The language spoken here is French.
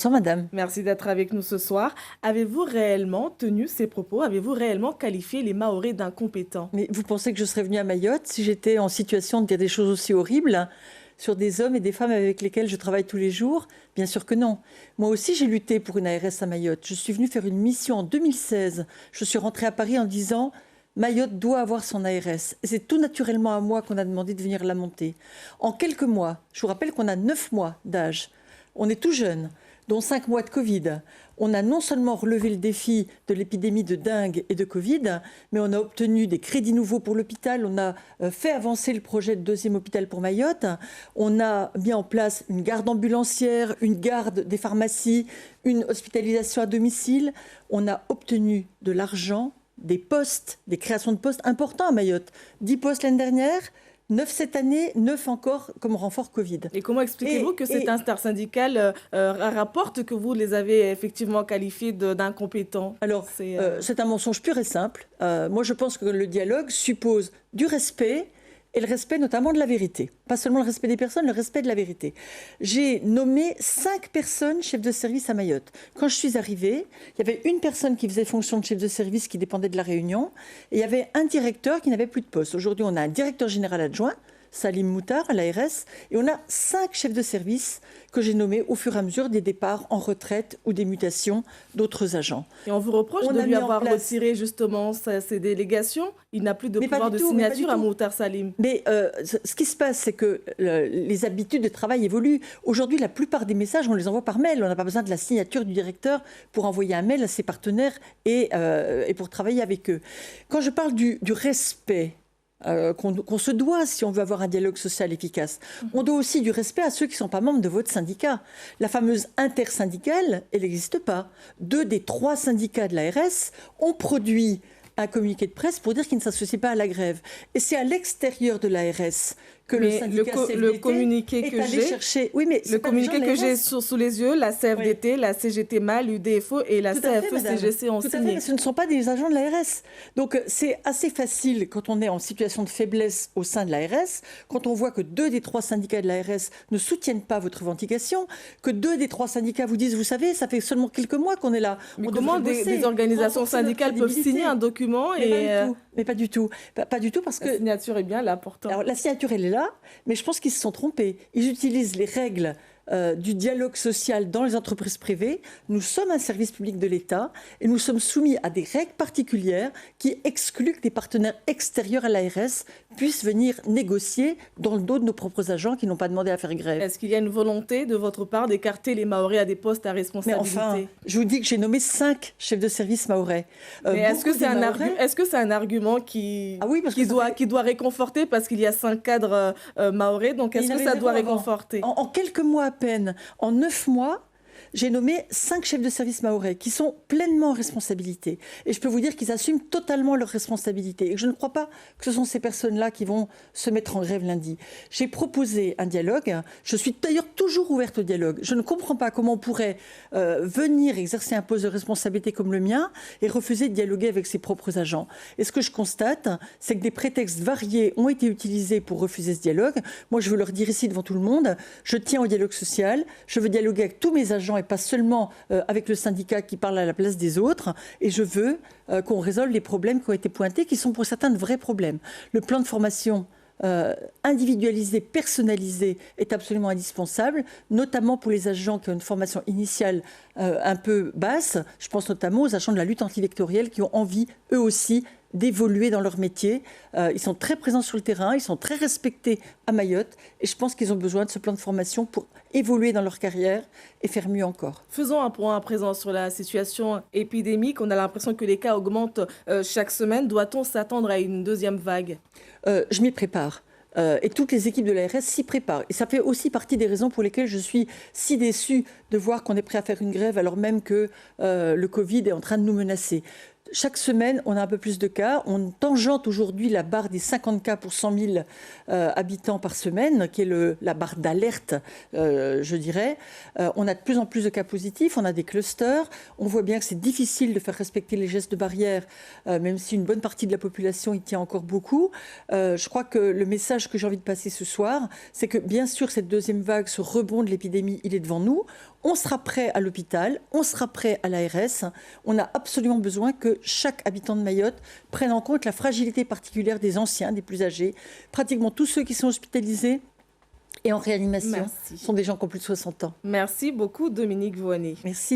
Bonsoir madame. Merci d'être avec nous ce soir. Avez-vous réellement tenu ces propos? Avez-vous réellement qualifié les Mahorais d'incompétents? Mais vous pensez que je serais venue à Mayotte si j'étais en situation de dire des choses aussi horribles sur des hommes et des femmes avec lesquels je travaille tous les jours? Bien sûr que non. Moi aussi, j'ai lutté pour une ARS à Mayotte. Je suis venue faire une mission en 2016. Je suis rentrée à Paris en disant Mayotte doit avoir son ARS. Et c'est tout naturellement à moi qu'on a demandé de venir la monter. En quelques mois, je vous rappelle qu'on a 9 mois d'âge. On est tout jeune, dont 5 mois de Covid. On a non seulement relevé le défi de l'épidémie de dengue et de Covid, mais on a obtenu des crédits nouveaux pour l'hôpital, on a fait avancer le projet de deuxième hôpital pour Mayotte, on a mis en place une garde ambulancière, une garde des pharmacies, une hospitalisation à domicile. On a obtenu de l'argent, des postes, des créations de postes importants à Mayotte. 10 postes l'année dernière, 9 cette année, 9 encore comme renfort Covid. Et comment expliquez-vous que cette intersyndical rapporte que vous les avez effectivement qualifiés d'incompétents? Alors, c'est un mensonge pur et simple. Moi, je pense que le dialogue suppose du respect et le respect notamment de la vérité. Pas seulement le respect des personnes, le respect de la vérité. J'ai nommé 5 personnes chefs de service à Mayotte. Quand je suis arrivée, il y avait une personne qui faisait fonction de chef de service qui dépendait de la Réunion et il y avait un directeur qui n'avait plus de poste. Aujourd'hui, on a un directeur général adjoint, Salim Moutar, à l'ARS, et on a 5 chefs de service que j'ai nommés au fur et à mesure des départs en retraite ou des mutations d'autres agents. Et on vous reproche de lui avoir retiré justement ses délégations. Il n'a plus de pouvoir de signature à Moutar Salim. Mais ce qui se passe, c'est que les habitudes de travail évoluent. Aujourd'hui, la plupart des messages, on les envoie par mail. On n'a pas besoin de la signature du directeur pour envoyer un mail à ses partenaires et pour travailler avec eux. Quand je parle du respect, qu'on se doit si on veut avoir un dialogue social efficace. On doit aussi du respect à ceux qui ne sont pas membres de votre syndicat. La fameuse intersyndicale, elle n'existe pas. 2 des 3 syndicats de l'ARS ont produit un communiqué de presse pour dire qu'ils ne s'associent pas à la grève. Et c'est à l'extérieur de l'ARS que le syndicat le communiqué que j'ai chercher... Oui, mais le communiqué que j'ai sous les yeux, la CFDT, la CGT MAL, l'UDFO et la CFE-CGC ont signé. Ce ne sont pas des agents de l'ARS. Donc c'est assez facile quand on est en situation de faiblesse au sein de l'ARS, quand on voit que 2 des 3 syndicats de l'ARS ne soutiennent pas votre revendication, que 2 des 3 syndicats vous disent, vous savez, ça fait seulement quelques mois qu'on est là. Mais comment des organisations syndicales peuvent signer un document Mais pas du tout. Pas du tout parce que... La signature est bien là pourtant. Alors la signature, elle est là, mais je pense qu'ils se sont trompés. Ils utilisent les règles du dialogue social dans les entreprises privées. Nous sommes un service public de l'État et nous sommes soumis à des règles particulières qui excluent que des partenaires extérieurs à l'ARS puissent venir négocier dans le dos de nos propres agents qui n'ont pas demandé à faire grève. Est-ce qu'il y a une volonté de votre part d'écarter les Mahorais à des postes à responsabilité? Mais enfin, je vous dis que j'ai nommé 5 chefs de service mahorais. Mais est-ce que c'est un argument qui doit réconforter parce qu'il y a 5 cadres mahorais, donc est-ce que ça doit réconforter? En quelques mois à peine, en 9 mois, j'ai nommé 5 chefs de service mahorais qui sont pleinement en responsabilité. Et je peux vous dire qu'ils assument totalement leurs responsabilités. Et je ne crois pas que ce sont ces personnes-là qui vont se mettre en grève lundi. J'ai proposé un dialogue. Je suis d'ailleurs toujours ouverte au dialogue. Je ne comprends pas comment on pourrait venir exercer un poste de responsabilité comme le mien et refuser de dialoguer avec ses propres agents. Et ce que je constate, c'est que des prétextes variés ont été utilisés pour refuser ce dialogue. Moi, je veux leur dire ici devant tout le monde, je tiens au dialogue social, je veux dialoguer avec tous mes agents et pas seulement avec le syndicat qui parle à la place des autres. Et je veux qu'on résolve les problèmes qui ont été pointés, qui sont pour certains de vrais problèmes. Le plan de formation individualisé, personnalisé est absolument indispensable, notamment pour les agents qui ont une formation initiale un peu basse. Je pense notamment aux agents de la lutte antivectorielle qui ont envie, eux aussi, d'évoluer dans leur métier. Ils sont très présents sur le terrain, ils sont très respectés à Mayotte et je pense qu'ils ont besoin de ce plan de formation pour évoluer dans leur carrière et faire mieux encore. Faisons un point à présent sur la situation épidémique. On a l'impression que les cas augmentent chaque semaine. Doit-on s'attendre à une deuxième vague? Je m'y prépare. Et toutes les équipes de l'ARS s'y préparent. Et ça fait aussi partie des raisons pour lesquelles je suis si déçue de voir qu'on est prêt à faire une grève alors même que le Covid est en train de nous menacer. Chaque semaine, on a un peu plus de cas. On tangente aujourd'hui la barre des 50 cas pour 100 000 habitants par semaine, qui est la barre d'alerte, je dirais. On a de plus en plus de cas positifs, on a des clusters. On voit bien que c'est difficile de faire respecter les gestes de barrière, même si une bonne partie de la population y tient encore beaucoup. Je crois que le message que j'ai envie de passer ce soir, c'est que bien sûr, cette deuxième vague, ce rebond de l'épidémie, il est devant nous. On sera prêt à l'hôpital, on sera prêt à l'ARS. On a absolument besoin que chaque habitant de Mayotte prenne en compte la fragilité particulière des anciens, des plus âgés. Pratiquement tous ceux qui sont hospitalisés et en réanimation sont des gens qui ont plus de 60 ans. Merci beaucoup, Dominique Voynet. Merci.